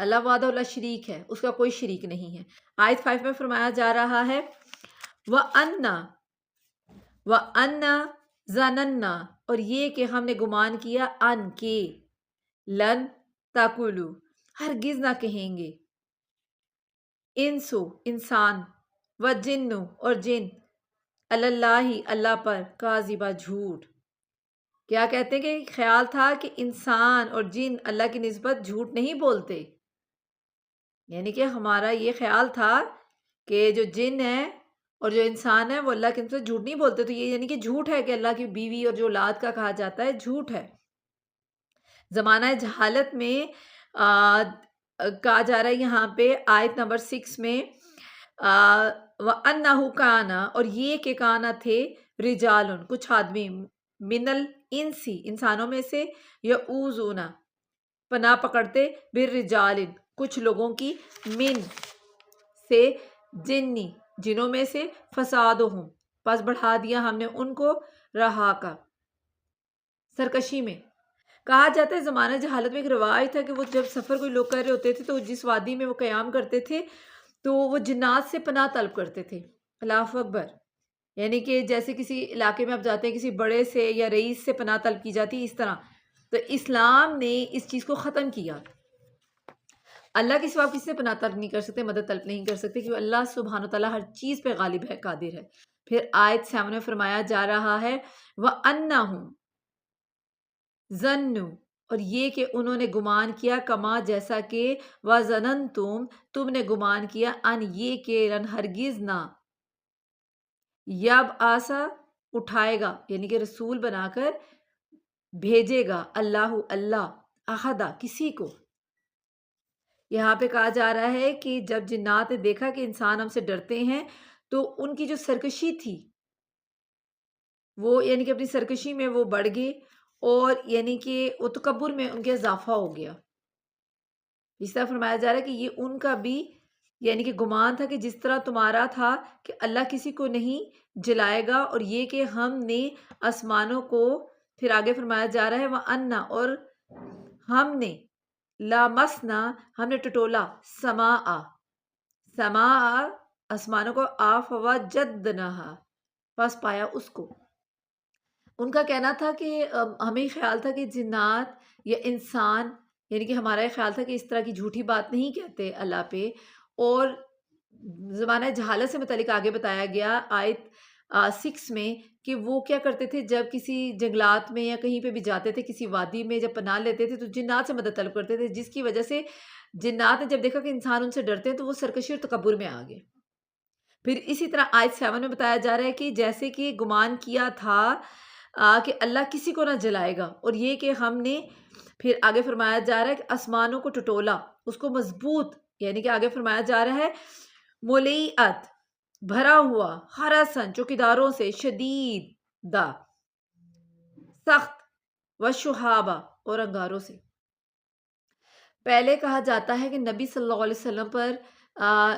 اللہ وحدہ لا شریک ہے، اس کا کوئی شریک نہیں ہے۔ آیت 5 میں فرمایا جا رہا ہے وَأَنَّا ظَنَنَّا، اور یہ کہ ہم نے گمان کیا، ان کے لن تَقُولُوا، ہرگز نہ کہیں گے، انسو انسان، و جنو اور جن، اللہ اللہ پر، کاذبہ جھوٹ۔ کیا کہتے ہیں کہ خیال تھا کہ انسان اور جن اللہ کی نسبت جھوٹ نہیں بولتے، یعنی کہ ہمارا یہ خیال تھا کہ جو جن ہے اور جو انسان ہے وہ اللہ کی نسبت جھوٹ نہیں بولتے، تو یہ یعنی کہ جھوٹ ہے کہ اللہ کی بیوی اور جو اولاد کا کہا جاتا ہے جھوٹ ہے۔ زمانہ جہالت میں کہا جا رہا ہے یہاں پہ آیت نمبر 6 میں وَأَنَّهُ كَانَ، اور یہ کہ کانا تھے، رجال کچھ آدمی، من الانسی انسانوں میں سے، یعوذون پناہ پکڑتے، بالرجال کچھ لوگوں کی، من سے، جنی جنوں میں سے، فسادہم پس بڑھا دیا ہم نے ان کو، رہا کا سرکشی میں۔ کہا جاتا ہے زمانہ جہالت میں ایک روایت ہے کہ وہ جب سفر کوئی لوگ کر رہے ہوتے تھے تو جس وادی میں وہ قیام کرتے تھے تو وہ جنات سے پناہ طلب کرتے تھے۔ اللہ اکبر، یعنی کہ جیسے کسی علاقے میں آپ جاتے ہیں کسی بڑے سے یا رئیس سے پناہ طلب کی جاتی ہے، اس طرح تو اسلام نے اس چیز کو ختم کیا۔ اللہ کے سوا کسی سے پناہ طلب نہیں کر سکتے، مدد طلب نہیں کر سکتے، کیونکہ اللہ سبحانہ وتعالیٰ ہر چیز پہ غالب ہے، قادر ہے۔ پھر آیت 7 میں فرمایا جا رہا ہے وَأَنَّهُمْ ظَنُّوا، اور یہ کہ انہوں نے گمان کیا، کما جیسا کہ وَظَنَنْتُمْ تم نے گمان کیا، ان یہ کہ لن ہرگز نہ، یب آسا اٹھائے گا، یعنی کہ رسول بنا کر بھیجے گا، اللہ احدہ کسی کو۔ یہاں پہ کہا جا رہا ہے کہ جب جنات نے دیکھا کہ انسان ہم سے ڈرتے ہیں تو ان کی جو سرکشی تھی وہ یعنی کہ اپنی سرکشی میں وہ بڑھ گئے، اور یعنی کہ وہ تکبر میں ان کے اضافہ ہو گیا۔ اس طرح فرمایا جا رہا ہے کہ یہ ان کا بھی یعنی کہ گمان تھا کہ جس طرح تمہارا تھا کہ اللہ کسی کو نہیں جلائے گا، اور یہ کہ ہم نے آسمانوں کو، پھر آگے فرمایا جا رہا ہے وَأَنَّا، اور ہم نے، لامسنا ہم نے ٹٹولا، سماء آسمانوں کو، فوجدناہا پس پایا اس کو۔ ان کا کہنا تھا کہ ہمیں خیال تھا کہ جنات یا انسان، یعنی کہ ہمارا یہ خیال تھا کہ اس طرح کی جھوٹی بات نہیں کہتے اللہ پہ، اور زمانہ جہالت سے متعلق آگے بتایا گیا آیت 6 میں کہ وہ کیا کرتے تھے جب کسی جنگلات میں یا کہیں پہ بھی جاتے تھے، کسی وادی میں جب پناہ لیتے تھے تو جنات سے مدد طلب کرتے تھے، جس کی وجہ سے جنات نے جب دیکھا کہ انسان ان سے ڈرتے ہیں تو وہ سرکشی اور تکبر میں آ گئے۔ پھر اسی طرح آیت 7 میں بتایا جا رہا ہے کہ جیسے کہ گمان کیا تھا کہ اللہ کسی کو نہ جلائے گا، اور یہ کہ ہم نے، پھر آگے فرمایا جا رہا ہے کہ آسمانوں کو ٹٹولا، اس کو مضبوط، یعنی کہ آگے فرمایا جا رہا ہے ملیعت بھرا ہوا، حرسن چوکیداروں سے، شدید سخت، و شہابہ اور انگاروں سے۔ پہلے کہا جاتا ہے کہ نبی صلی اللہ علیہ وسلم پر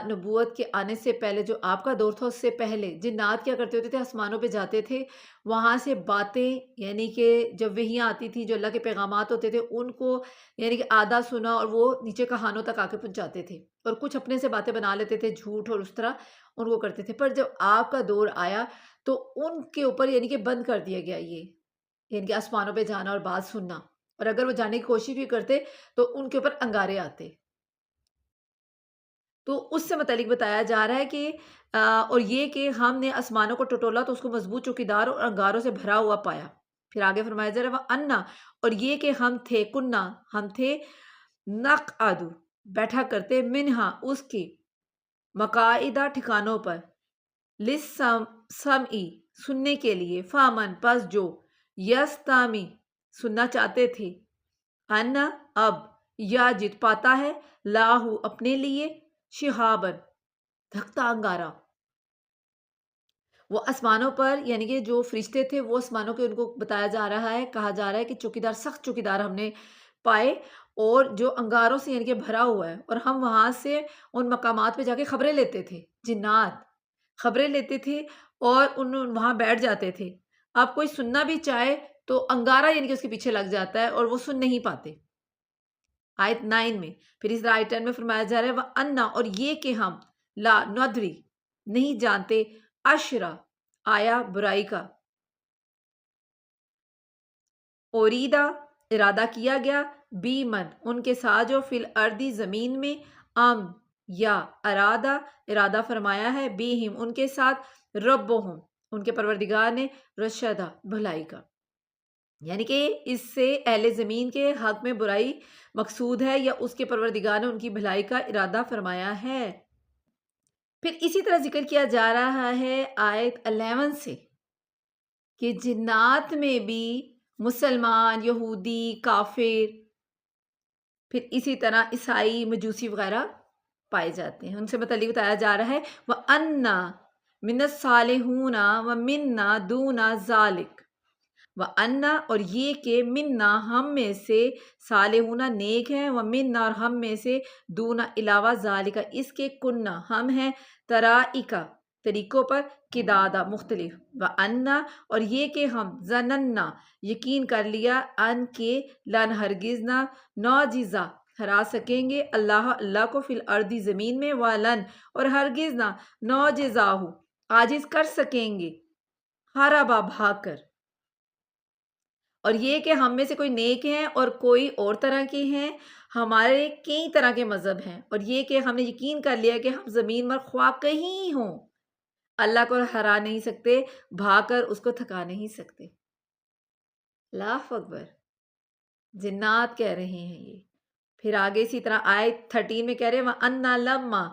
نبوت کے آنے سے پہلے جو آپ کا دور تھا اس سے پہلے جنات کیا کرتے ہوتے تھے، آسمانوں پہ جاتے تھے، وہاں سے باتیں، یعنی کہ جب وحیاں آتی تھی جو اللہ کے پیغامات ہوتے تھے ان کو یعنی کہ آدھا سنا اور وہ نیچے کہانوں تک آ کے پہنچاتے تھے، اور کچھ اپنے سے باتیں بنا لیتے تھے جھوٹ، اور اس طرح ان کو کرتے تھے۔ پر جب آپ کا دور آیا تو ان کے اوپر یعنی کہ بند کر دیا گیا یہ، یعنی کہ آسمانوں پہ جانا اور بات سننا، اور اگر وہ جانے کی کوشش بھی کرتے تو ان کے اوپر انگارے آتے۔ تو اس سے متعلق بتایا جا رہا ہے کہ اور یہ کہ ہم نے آسمانوں کو ٹٹولا تو اس کو مضبوط چوکیدار اور انگاروں سے بھرا ہوا پایا۔ پھر آگے فرمایا جا رہا ہے وَأَنَّا، اور یہ کہ ہم تھے، کنّا ہم تھے، نقعد بیٹھا کرتے، منہا اس کی، مقاعدہ ٹھکانوں پر، للسمعی سننے کے لیے، فامن پس جو، یستامی سننا چاہتے تھے، انا اب، یاجد پاتا ہے، لاہو اپنے لیے، شہابن دھکتا انگارہ۔ وہ آسمانوں پر یعنی کہ جو فرشتے تھے وہ آسمانوں کے، ان کو بتایا جا رہا ہے، کہا جا رہا ہے کہ چوکیدار، سخت چوکیدار ہم نے پائے، اور جو انگاروں سے یعنی کہ بھرا ہوا ہے، اور ہم وہاں سے ان مقامات پہ جا کے خبریں لیتے تھے، جنات خبریں لیتے تھے اور ان وہاں بیٹھ جاتے تھے۔ اب کوئی سننا بھی چاہے تو انگارہ یعنی کہ اس کے پیچھے لگ جاتا ہے اور وہ سن نہیں پاتے۔ آیت 9 میں. پھر اس طرح آیت 10 میں فرمایا جا رہا ہے وَأَنَّا، اور یہ کہ ہم لا ندری نہیں جانتے اشرا آیا برائی کا، اوریدا ارادہ کیا گیا، بی من ان کے ساتھ جو فی الارضی زمین میں، ام یا ارادہ فرمایا ہے بیہم ان کے ساتھ، ربہم ان کے پروردگار نے، رشدہ بھلائی کا. یعنی کہ اس سے اہل زمین کے حق میں برائی مقصود ہے یا اس کے پروردگار نے ان کی بھلائی کا ارادہ فرمایا ہے. پھر اسی طرح ذکر کیا جا رہا ہے آیت 11 سے کہ جنات میں بھی مسلمان، یہودی، کافر، پھر اسی طرح عیسائی، مجوسی وغیرہ پائے جاتے ہیں. ان سے متعلق بتایا جا رہا ہے وَأَنَّا مِنَ الصَّالِحُونَ وَمِنَّا دُونَ ذَلِكَ، وَأَنَّا اور یہ کہ منا ہم میں سے، صالحون نیک ہیں، وَمِنَّا اور ہم میں سے، دون علاوہ، ذالک اس کے، کنہ ہم ہیں، طرائقہ طریقوں پر، قدادہ مختلف، وَأَنَّا اور یہ کہ ہم، ظننا یقین کر لیا، ان کے لن ہرگز نہ، نعجزہ ہرا سکیں گے، اللہ کو، فی الارض زمین میں، ولن اور ہرگز نہ، نعجزہ عاجز کر سکیں گے، ہربا بھاگ کر. اور یہ کہ ہم میں سے کوئی نیک ہیں اور کوئی اور طرح کے ہیں، ہمارے کئی طرح کے مذہب ہیں، اور یہ کہ ہم نے یقین کر لیا کہ ہم زمین پر خواہ کہیں ہوں، اللہ کو ہرا نہیں سکتے، بھاگ کر اس کو تھکا نہیں سکتے. اللہ اکبر. جنات کہہ رہے ہیں یہ. پھر آگے اسی طرح آیت 13 میں کہہ رہے ہیں وَأَنَّا لَمَّا،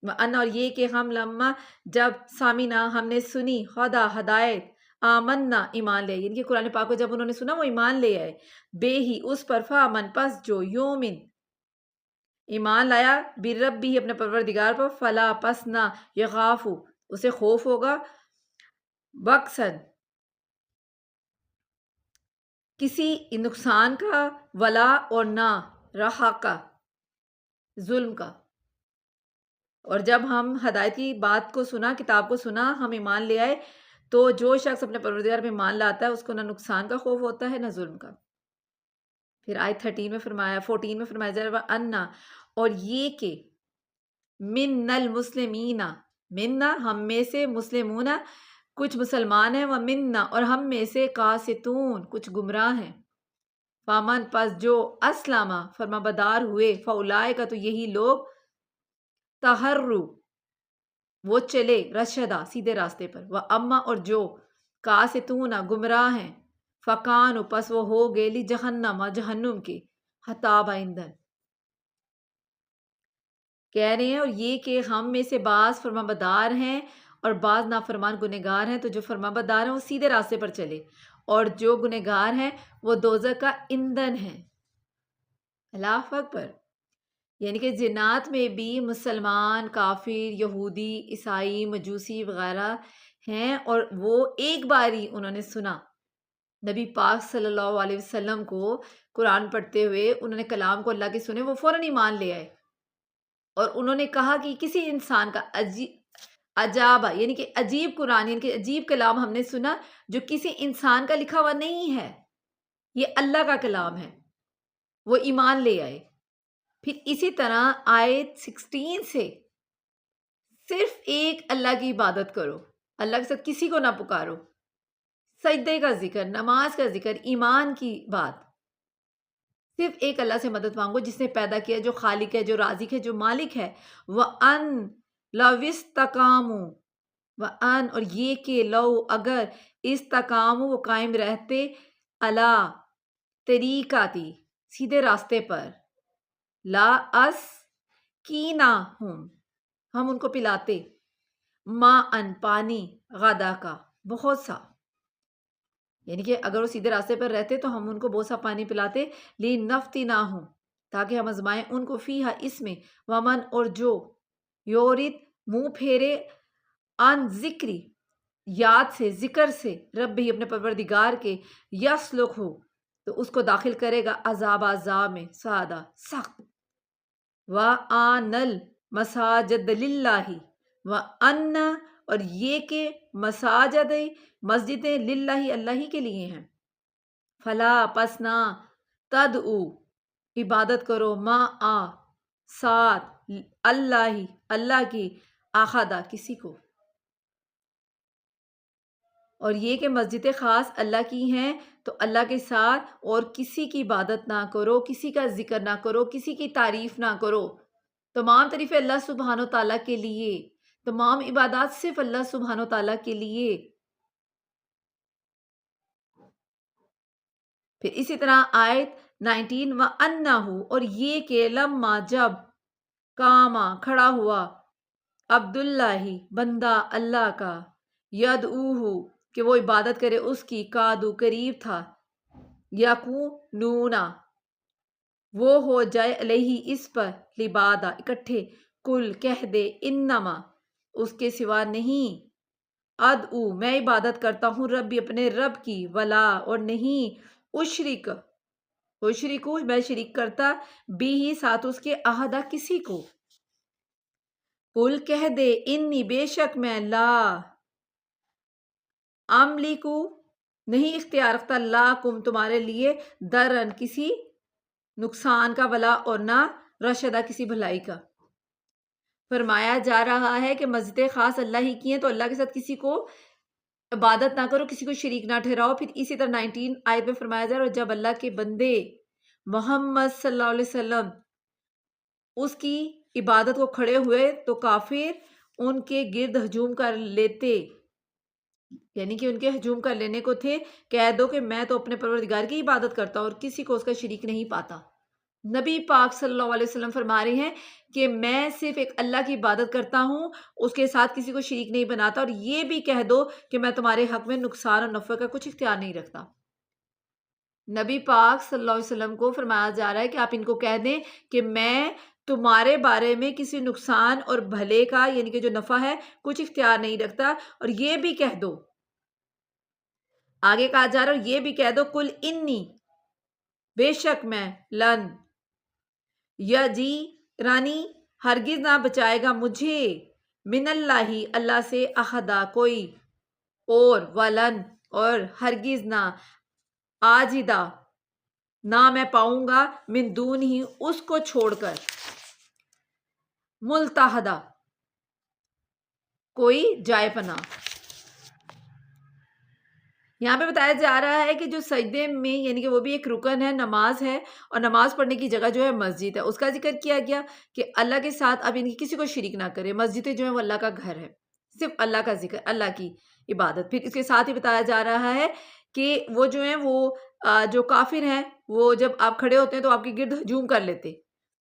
وَأَنَّا اور یہ کہ ہم، لما جب، سامنا ہم نے سنی، خدا ہدایت، آمنا ایمان لے، یعنی کہ قرآن پاک کو جب انہوں نے سنا وہ ایمان لے آئے، بے ہی اس پر، فامن پس جو، یومن ایمان لایا، برب بھی اپنے پروردگار پر، فلا پس نہ، یخافو اسے خوف ہوگا، بخسن کسی نقصان کا، ولا اور نہ، رہا کا ظلم کا. اور جب ہم ہدایت کی بات کو سنا، کتاب کو سنا، ہم ایمان لے آئے، تو جو شخص اپنے پروردگار پہ ایمان لاتا ہے اس کو نہ نقصان کا خوف ہوتا ہے نہ ظلم کا. پھر آیت 14 میں فرمایا جا رہا ہے انا اور یہ کہ من المسلمین، منا ہم میں سے، مسلمون کچھ مسلمان ہیں، ومنا اور ہم میں سے، قاسطون کچھ گمراہ ہیں. فامن پس جو، اسلامہ فرما بدار ہوئے، فاولائکا تو یہی لوگ، تہرو وہ چلے، رشدہ سیدھے راستے پر، اما اور جو، قاسطون گمراہ ہیں، فکانو پس وہ ہو گئے، لی جہنم جہنم کے، حطابہ ایندھن. کہہ رہے ہیں اور یہ کہ ہم میں سے بعض فرما بدار ہیں اور بعض نافرمان گنہگار ہیں، تو جو فرما بدار ہیں وہ سیدھے راستے پر چلے، اور جو گنہگار ہیں وہ دوزخ کا ایندھن ہے. اللہ اکبر. یعنی کہ جنات میں بھی مسلمان، کافر، یہودی، عیسائی، مجوسی وغیرہ ہیں، اور وہ ایک باری انہوں نے سنا نبی پاک صلی اللہ علیہ وسلم کو قرآن پڑھتے ہوئے، انہوں نے کلام کو اللہ کے سنے، وہ فوراً ایمان لے آئے، اور انہوں نے کہا کہ کسی انسان کا عجابہ یعنی کہ عجیب قرآن، یعنی کہ عجیب کلام ہم نے سنا جو کسی انسان کا لکھا ہوا نہیں ہے، یہ اللہ کا کلام ہے. وہ ایمان لے آئے. پھر اسی طرح آیت 16 سے صرف ایک اللہ کی عبادت کرو، اللہ کے ساتھ کسی کو نہ پکارو، سجدے کا ذکر، نماز کا ذکر، ایمان کی بات، صرف ایک اللہ سے مدد مانگو جس نے پیدا کیا، جو خالق ہے، جو رازق ہے، جو مالک ہے. وَأَن لَوْ اسْتَقَامُوا، وَأَن اور یہ کہ لو اگر، استقاموا وہ قائم رہتے، علی طریقاتی سیدھے راستے پر، لا اس کیناہم ہم ان کو پلاتے، ما ان پانی، غدا کا بہت سا، یعنی کہ اگر وہ سیدھے راستے پر رہتے تو ہم ان کو بہت سا پانی پلاتے، لِنَفْتِنَاهُمْ تاکہ ہم آزمائیں ان کو، فیہا اس میں، ومن اور جو، یورد منہ پھیرے، ان ذکری یاد سے، ذکر سے، رب ہی اپنے پروردگار کے، یسلک ہو تو اس کو داخل کرے گا، عذاب میں، سادہ سخت. وَآنَ الْمَسَاجِدَ لِلَّهِ وَأَنَّ اور یہ کہ مساجد مسجدیں، للہ اللہ ہی کے لیے ہیں. فلا پس نہ، تدعو عبادت کرو ما آ ساتھ اللہ کی آخادہ کسی کو، اور یہ کہ مسجد خاص اللہ کی ہیں تو اللہ کے ساتھ اور کسی کی عبادت نہ کرو، کسی کا ذکر نہ کرو، کسی کی تعریف نہ کرو۔ تمام تعریفیں اللہ سبحانہ و تعالیٰ کے لیے، تمام عبادات صرف اللہ سبحانہ و تعالیٰ کے لیے۔ پھر اسی طرح آیت 19 وَأَنَّهُ، اور یہ کہ لما جب کاما کھڑا ہوا عبداللہ بندہ اللہ کا، یدعوہ کہ وہ عبادت کرے اس کی، کادو قریب تھا، یکونون وہ ہو جائے علیہ اس پر، لبادہ اکٹھے، کل کہہ دے انما اس کے سوا نہیں، ادعو میں عبادت کرتا ہوں ربی اپنے رب کی، ولا اور نہیں، اشرکو میں شریک کرتا، بھی ہی ساتھ اس کے احدہ کسی کو، قل کہہ دے انی بے شک میں لا املکو نہیں اختیار رکھتا لاکم تمہارے لیے درن کسی نقصان کا، ولا اور نہ رشدہ کسی بھلائی کا۔ فرمایا جا رہا ہے کہ مسجد خاص اللہ ہی کی ہیں تو اللہ کے ساتھ کسی کو عبادت نہ کرو، کسی کو شریک نہ ٹھہراؤ۔ پھر اسی طرح 19 آیت میں فرمایا جا رہا ہے جب اللہ کے بندے محمد صلی اللہ علیہ وسلم اس کی عبادت کو کھڑے ہوئے تو کافر ان کے گرد ہجوم کر لیتے، یعنی کہ ان کے ہجوم کر لینے کو تھے، کہہ دو کہ میں تو اپنے پروردگار کی عبادت کرتا ہوں اور کسی کو اس کا شریک نہیں پاتا۔ نبی پاک صلی اللہ علیہ وسلم فرما رہے ہیں کہ میں صرف ایک اللہ کی عبادت کرتا ہوں، اس کے ساتھ کسی کو شریک نہیں بناتا، اور یہ بھی کہہ دو کہ میں تمہارے حق میں نقصان اور نفع کا کچھ اختیار نہیں رکھتا۔ نبی پاک صلی اللہ علیہ وسلم کو فرمایا جا رہا ہے کہ آپ ان کو کہہ دیں کہ میں تمہارے بارے میں کسی نقصان اور بھلے کا، یعنی کہ جو نفع ہے، کچھ اختیار نہیں رکھتا، اور یہ بھی کہہ دو، آگے کہا جا رہا ہے یہ بھی کہہ دو کل انی بے شک میں، لن یجی رانی ہرگز نہ بچائے گا مجھے، من اللہ سے احدا کوئی اور، ولن اور ہرگز نہ، آجدہ نہ میں پاؤں گا، من دون ہی اس کو چھوڑ کر، ملتحدہ کوئی جائے پناہ۔ یہاں پہ بتایا جا رہا ہے کہ جو سجدے میں، یعنی کہ وہ بھی ایک رکن ہے، نماز ہے، اور نماز پڑھنے کی جگہ جو ہے مسجد ہے، اس کا ذکر کیا گیا کہ اللہ کے ساتھ اب ان کی کسی کو شریک نہ کرے، مسجد جو ہے وہ اللہ کا گھر ہے، صرف اللہ کا ذکر، اللہ کی عبادت۔ پھر اس کے ساتھ ہی بتایا جا رہا ہے کہ وہ جو ہیں وہ جو کافر ہیں وہ جب آپ کھڑے ہوتے ہیں تو آپ کے گرد ہجوم کر لیتے،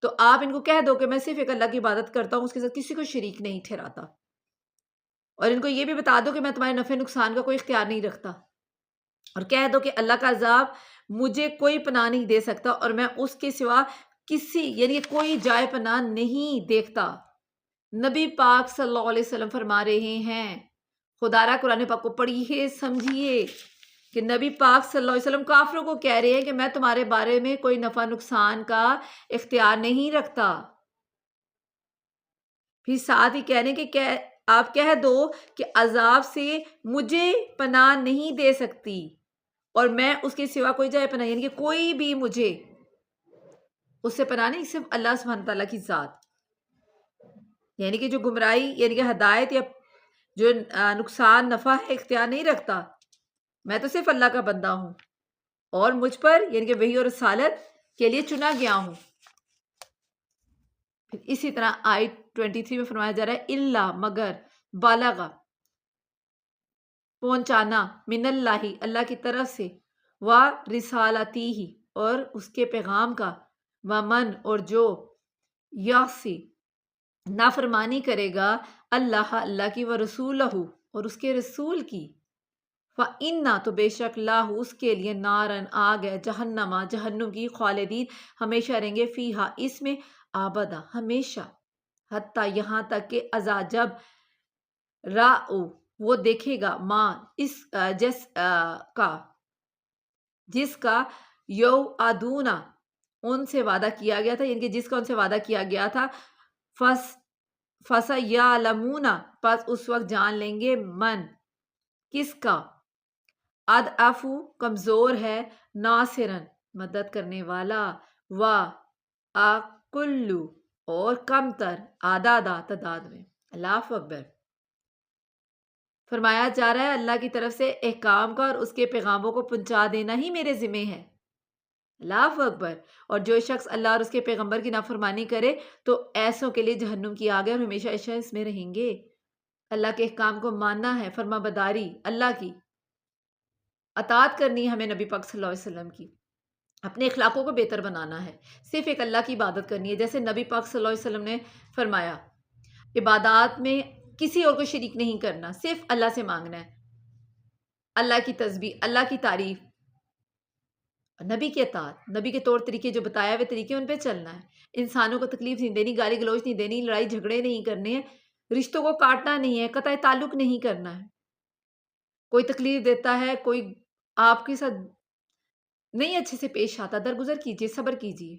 تو آپ ان کو کہہ دو کہ میں صرف ایک اللہ کی عبادت کرتا ہوں، اس کے ساتھ کسی کو شریک نہیں ٹھہراتا، اور ان کو یہ بھی بتا دو کہ میں تمہارے نفع نقصان کا کوئی اختیار نہیں رکھتا، اور کہہ دو کہ اللہ کا عذاب مجھے کوئی پناہ نہیں دے سکتا، اور میں اس کے سوا کسی، یعنی کوئی جائے پناہ نہیں دیکھتا۔ نبی پاک صلی اللہ علیہ وسلم فرما رہے ہیں، خدا را قرآن پاک کو پڑھیے، سمجھیے کہ نبی پاک صلی اللہ علیہ وسلم کافروں کو کہہ رہے ہیں کہ میں تمہارے بارے میں کوئی نفع نقصان کا اختیار نہیں رکھتا۔ پھر ساتھ ہی کہہ رہے ہیں کہ آپ کہہ دو کہ عذاب سے مجھے پناہ نہیں دے سکتی، اور میں اس کے سوا کوئی جائے پناہ، یعنی کہ کوئی بھی مجھے اس سے پناہ نہیں، صرف اللہ سبحانہ تعالیٰ کی ذات، یعنی کہ جو گمراہی، یعنی کہ ہدایت یا جو نقصان نفع ہے، اختیار نہیں رکھتا، میں تو صرف اللہ کا بندہ ہوں، اور مجھ پر یعنی کہ وحی اور رسالت کے لیے چنا گیا ہوں۔ پھر اسی طرح آیت 23 میں فرمایا جا رہا ہے اللہ مگر، بالغ پہنچانا، من اللہ کی طرف سے، و رسالتی ہی اور اس کے پیغام کا، ومن اور جو یعصی نافرمانی کرے گا، اللہ کی، و رسولہ اور اس کے رسول کی، فَإِنَّا تو بے شک لاہ اس کے لیے، نارن آگ ہے، جہنم کی، خالدین ہمیشہ رہیں گے، فیہا اس میں، آبدا ہمیشہ، حتیٰ یہاں تک کہ ازا جب راؤ وہ دیکھے گا، ماں اس جس کا یو آدونا ان سے وعدہ کیا گیا تھا، یعنی کہ جس کا ان سے وعدہ کیا گیا تھا، فَسَيَعْلَمُونَ پس اس وقت جان لیں گے، من کس کا، اضعف کمزور ہے، ناصرن مدد کرنے والا، و اکلو اور کم تر، آدھا تعداد میں۔ اللہ اکبر۔ فرمایا جا رہا ہے اللہ کی طرف سے احکام کا اور اس کے پیغاموں کو پہنچا دینا ہی میرے ذمہ ہے۔ اللہ اکبر۔ اور جو شخص اللہ اور اس کے پیغمبر کی نافرمانی کرے تو ایسوں کے لیے جہنم کی آگ ہے اور ہمیشہ اس میں رہیں گے۔ اللہ کے احکام کو ماننا ہے، فرما برداری اللہ کی، اطاعت کرنی ہے ہمیں نبی پاک صلی اللہ علیہ وسلم کی، اپنے اخلاقوں کو بہتر بنانا ہے، صرف ایک اللہ کی عبادت کرنی ہے، جیسے نبی پاک صلی اللہ علیہ وسلم نے فرمایا عبادات میں کسی اور کو شریک نہیں کرنا، صرف اللہ سے مانگنا ہے، اللہ کی تسبیح، اللہ کی تعریف، نبی کی اطاعت، نبی کے طور طریقے جو بتایا ہوئے طریقے ان پہ چلنا ہے، انسانوں کو تکلیف نہیں دینی، گالی گلوچ نہیں دینی، لڑائی جھگڑے نہیں کرنے ہیں، رشتوں کو کاٹنا نہیں ہے، قطع تعلق نہیں کرنا ہے۔ کوئی تکلیف دیتا ہے، کوئی آپ کے ساتھ نہیں اچھے سے پیش آتا، درگزر کیجیے، صبر کیجیے،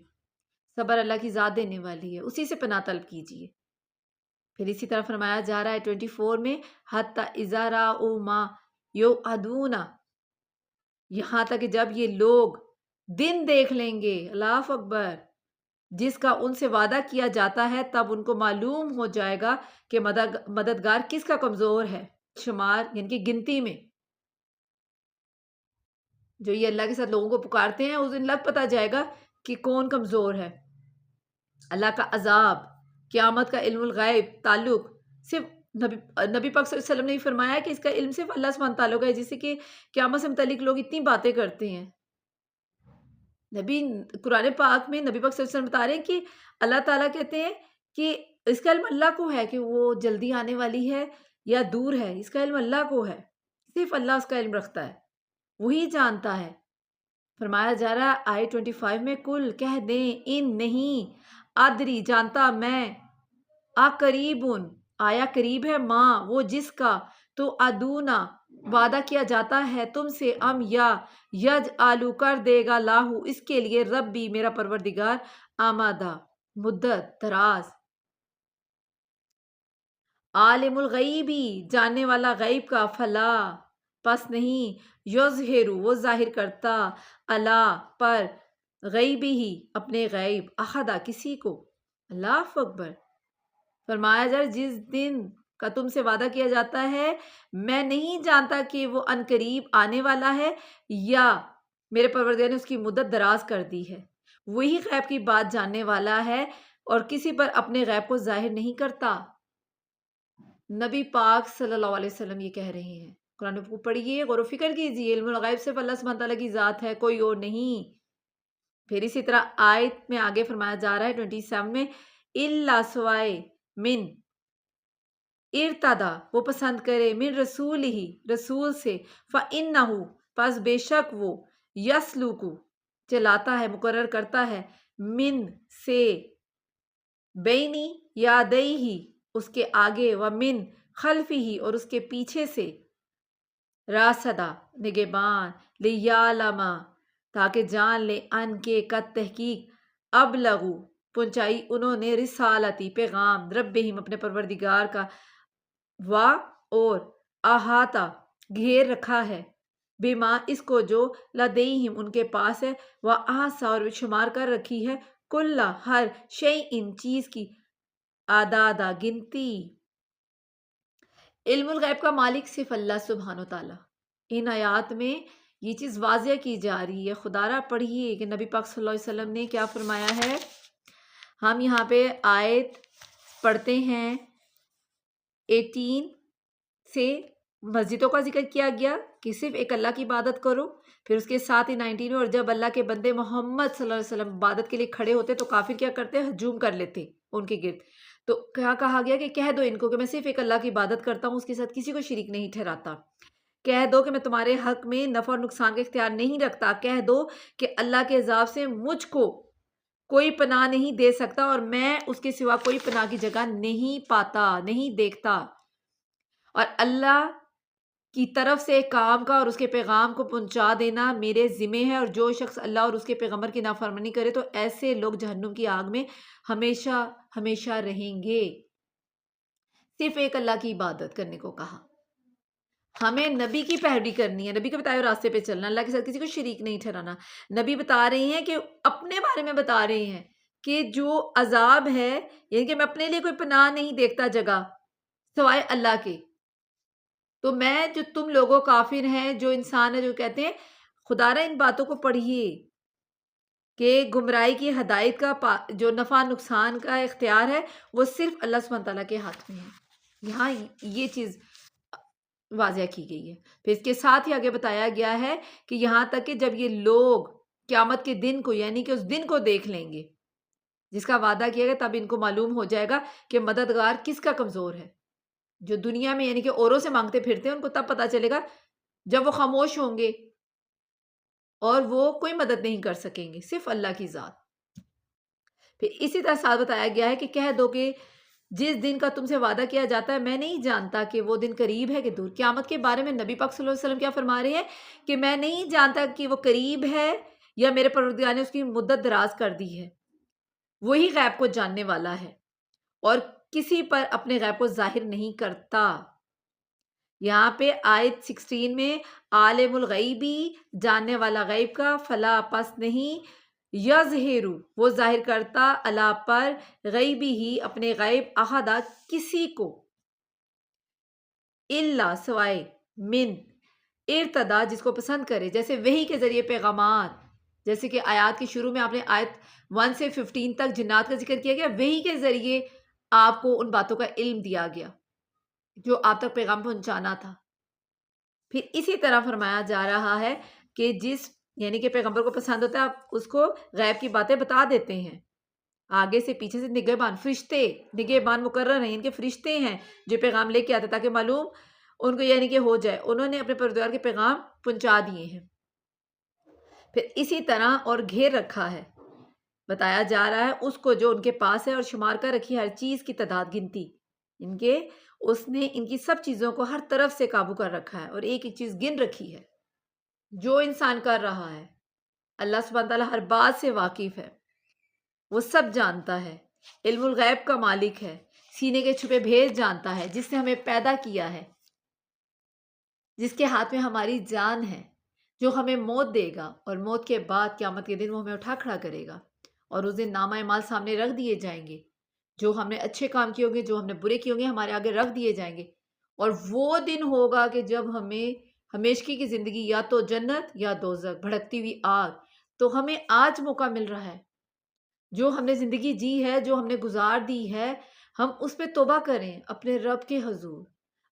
صبر اللہ کی ذات دینے والی ہے، اسی سے پناہ طلب کیجیے۔ پھر اسی طرح فرمایا جا رہا ہے 24 میں حتی اذا رأوا ما یوعدون، یہاں تک کہ جب یہ لوگ دن دیکھ لیں گے، اللہ اکبر، جس کا ان سے وعدہ کیا جاتا ہے، تب ان کو معلوم ہو جائے گا کہ مددگار کس کا کمزور ہے، شمار یعنی کہ گنتی میں۔ جو یہ اللہ کے ساتھ لوگوں کو پکارتے ہیں اس دن لگ پتہ جائے گا کہ کون کمزور ہے۔ اللہ کا عذاب، قیامت کا علم الغیب تعلق صرف نبی پاک صلی اللہ علیہ وسلم نے ہی فرمایا کہ اس کا علم صرف اللہ سبحانہ تعالیٰ کا ہے، جس سے کہ قیامت سے متعلق لوگ اتنی باتیں کرتے ہیں۔ نبی قرآن پاک میں نبی پاک صلی اللہ علیہ وسلم بتا رہے ہیں کہ اللہ تعالیٰ کہتے ہیں کہ اس کا علم اللہ کو ہے کہ وہ جلدی آنے والی ہے یا دور ہے، اس کا علم اللہ کو ہے، صرف اللہ اس کا علم رکھتا ہے، وہی جانتا ہے۔ فرمایا جا رہا ہے آیت 25 میں کل کہہ دیں ان نہیں ادری جانتا میں، قریبن آیا قریب ہے، ماں وہ جس کا تو ادونا وعدہ کیا جاتا ہے تم سے، ام یا یج آلو کر دے گا لاہو اس کے لیے ربی میرا پروردگار آمادہ مدت دراز، عالم الغیبی جاننے والا غیب کا، فلا پس نہیں، یظہرو وہ ظاہر کرتا، اللہ پر، غیبی ہی اپنے غیب، احدہ کسی کو۔ اللہ اکبر۔ فرمایا جائے جس دن کا تم سے وعدہ کیا جاتا ہے میں نہیں جانتا کہ وہ عنقریب آنے والا ہے یا میرے پروردگار نے اس کی مدت دراز کر دی ہے، وہی غیب کی بات جاننے والا ہے اور کسی پر اپنے غیب کو ظاہر نہیں کرتا۔ نبی پاک صلی اللہ علیہ وسلم یہ کہہ رہے ہیں، قرآن کو پڑھیے، غور و فکر کیجیے، علم الغیب صرف اللہ سبحانہ تعالیٰ کی ذات ہے، کوئی اور نہیں۔ پھر اسی طرح آیت میں آگے فرمایا جا رہا ہے 27 میں اللہ سوائے من ارتدا وہ پسند کرے، من رسول ہی رسول سے، فَإِنَّهُ پس بے شک وہ، یسلوکو چلاتا ہے، مقرر کرتا ہے، من سے، بینی یادئی ہی اس کے آگے، ومن خلفی ہی اور اس کے پیچھے سے، راسدہ نگہبان، لیعلما تاکہ جان لے، ان کے قد تحقیق، ابلغو پہنچائی انہوں نے، رسالتی پیغام، ربہم اپنے پروردگار کا، وا اور احاطہ گھیر رکھا ہے، بما اس کو جو لدیہم ان کے پاس ہے، واحصا اور شمار کر رکھی ہے، کلا ہر شیء چیز کی، اعدادا گنتی۔ علم الغیب کا مالک صرف اللہ سبحانہ تعالیٰ۔ ان آیات میں یہ چیز واضح کی جا رہی ہے، خدا را پڑھیے کہ نبی پاک صلی اللہ علیہ وسلم نے کیا فرمایا ہے۔ ہم یہاں پہ آیت پڑھتے ہیں 18 سے، مسجدوں کا ذکر کیا گیا کہ صرف ایک اللہ کی عبادت کرو، پھر اس کے ساتھ ہی 19 میں، اور جب اللہ کے بندے محمد صلی اللہ علیہ وسلم عبادت کے لیے کھڑے ہوتے تو کافر کیا کرتے، ہجوم کر لیتے ان کے گرد، تو کیا کہا گیا کہ کہہ دو ان کو کہ میں صرف ایک اللہ کی عبادت کرتا ہوں، اس کے ساتھ کسی کو شریک نہیں ٹھہراتا، کہہ دو کہ میں تمہارے حق میں نفع اور نقصان کا اختیار نہیں رکھتا، کہہ دو کہ اللہ کے عذاب سے مجھ کو کوئی پناہ نہیں دے سکتا اور میں اس کے سوا کوئی پناہ کی جگہ نہیں پاتا، نہیں دیکھتا، اور اللہ کی طرف سے کام کا اور اس کے پیغام کو پہنچا دینا میرے ذمہ ہے، اور جو شخص اللہ اور اس کے پیغمبر کی نافرمانی کرے تو ایسے لوگ جہنم کی آگ میں ہمیشہ ہمیشہ رہیں گے۔ صرف ایک اللہ کی عبادت کرنے کو کہا، ہمیں نبی کی پیروی کرنی ہے، نبی کے بتائے ہوئے راستے پہ چلنا، اللہ کے ساتھ کسی کو شریک نہیں ٹھہرانا۔ نبی بتا رہے ہیں کہ اپنے بارے میں بتا رہے ہیں کہ جو عذاب ہے یعنی کہ میں اپنے لیے کوئی پناہ نہیں دیکھتا جگہ سوائے اللہ کے، تو میں جو تم لوگوں کافر ہیں جو انسان ہے جو کہتے ہیں خدا را ان باتوں کو پڑھیے کہ گمراہی کی ہدایت کا جو نفع نقصان کا اختیار ہے وہ صرف اللہ سبحانہ تعالیٰ کے ہاتھ میں ہے۔ یہاں یہ چیز واضح کی گئی ہے۔ پھر اس کے ساتھ ہی آگے بتایا گیا ہے کہ یہاں تک کہ جب یہ لوگ قیامت کے دن کو یعنی کہ اس دن کو دیکھ لیں گے جس کا وعدہ کیا گیا، تب ان کو معلوم ہو جائے گا کہ مددگار کس کا کمزور ہے۔ جو دنیا میں یعنی کہ اوروں سے مانگتے پھرتے ہیں ان کو تب پتہ چلے گا جب وہ خاموش ہوں گے اور وہ کوئی مدد نہیں کر سکیں گے، صرف اللہ کی ذات۔ پھر اسی طرح ساتھ بتایا گیا ہے کہ کہہ دو کہ جس دن کا تم سے وعدہ کیا جاتا ہے میں نہیں جانتا کہ وہ دن قریب ہے کہ دور۔ قیامت کے بارے میں نبی پاک صلی اللہ علیہ وسلم کیا فرما رہے ہیں کہ میں نہیں جانتا کہ وہ قریب ہے یا میرے پروردگار نے اس کی مدت دراز کر دی ہے، وہی غیب کو جاننے والا ہے اور کسی پر اپنے غیب کو ظاہر نہیں کرتا۔ یہاں پہ آیت 16 میں عالم الغیبی جاننے والا غیب کا، فلا پس نہیں، یظہرو وہ ظاہر کرتا، اللہ پر غیبی ہی اپنے غیب، احدا کسی کو، الا سوائے، من ارتدا جس کو پسند کرے، جیسے وحی کے ذریعے پیغامات، جیسے کہ آیات کے شروع میں آپ نے آیت 1 سے 15 تک جنات کا ذکر کیا گیا، وحی کے ذریعے آپ کو ان باتوں کا علم دیا گیا جو آپ تک پیغام پہنچانا تھا۔ پھر اسی طرح فرمایا جا رہا ہے کہ جس یعنی کہ پیغمبر کو پسند ہوتا ہے آپ اس کو غیب کی باتیں بتا دیتے ہیں، آگے سے پیچھے سے نگہبان فرشتے، نگہبان مقرر ہیں، ان کے فرشتے ہیں جو پیغام لے کے آتے تاکہ معلوم ان کو یعنی کہ ہو جائے انہوں نے اپنے پروردگار کے پیغام پہنچا دیے ہیں۔ پھر اسی طرح اور گھیر رکھا ہے، بتایا جا رہا ہے اس کو جو ان کے پاس ہے اور شمار کر رکھی ہر چیز کی تعداد گنتی، ان کے اس نے ان کی سب چیزوں کو ہر طرف سے قابو کر رکھا ہے اور ایک ایک چیز گن رکھی ہے جو انسان کر رہا ہے۔ اللہ سبحانہ تعالیٰ ہر بات سے واقف ہے، وہ سب جانتا ہے، علم الغیب کا مالک ہے، سینے کے چھپے بھید جانتا ہے، جس نے ہمیں پیدا کیا ہے، جس کے ہاتھ میں ہماری جان ہے، جو ہمیں موت دے گا اور موت کے بعد قیامت کے دن وہ ہمیں اٹھا کھڑا کرے گا اور اس دن نامہ اعمال سامنے رکھ دیے جائیں گے، جو ہم نے اچھے کام کیے ہوں گے جو ہم نے برے کیے ہوں گے ہمارے آگے رکھ دیے جائیں گے، اور وہ دن ہوگا کہ جب ہمیں ہمیشگی کی زندگی یا تو جنت یا دوزخ، بھڑکتی ہوئی آگ، تو ہمیں آج موقع مل رہا ہے جو ہم نے زندگی جی ہے، جو ہم نے گزار دی ہے، ہم اس پہ توبہ کریں، اپنے رب کے حضور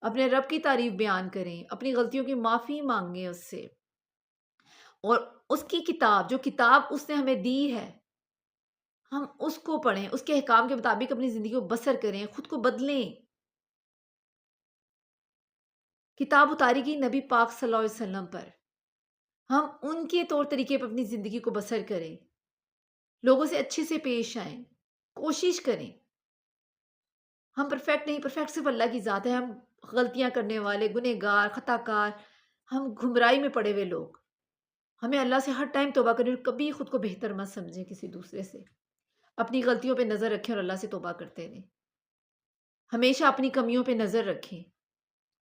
اپنے رب کی تعریف بیان کریں، اپنی غلطیوں کی معافی مانگیں اس سے، اور اس کی کتاب جو کتاب اس نے ہمیں دی ہے ہم اس کو پڑھیں، اس کے احکام کے مطابق اپنی زندگی کو بسر کریں، خود کو بدلیں۔ کتاب اتاری گئی نبی پاک صلی اللہ علیہ وسلم پر، ہم ان کے طور طریقے پر اپنی زندگی کو بسر کریں، لوگوں سے اچھے سے پیش آئیں، کوشش کریں۔ ہم پرفیکٹ نہیں، پرفیکٹ صرف اللہ کی ذات ہے، ہم غلطیاں کرنے والے، گنہگار، خطا کار، ہم گمراہی میں پڑے ہوئے لوگ، ہمیں اللہ سے ہر ٹائم توبہ کریں اور کبھی خود کو بہتر مت سمجھیں کسی دوسرے سے، اپنی غلطیوں پہ نظر رکھیں اور اللہ سے توبہ کرتے رہیں، ہمیشہ اپنی کمیوں پہ نظر رکھیں،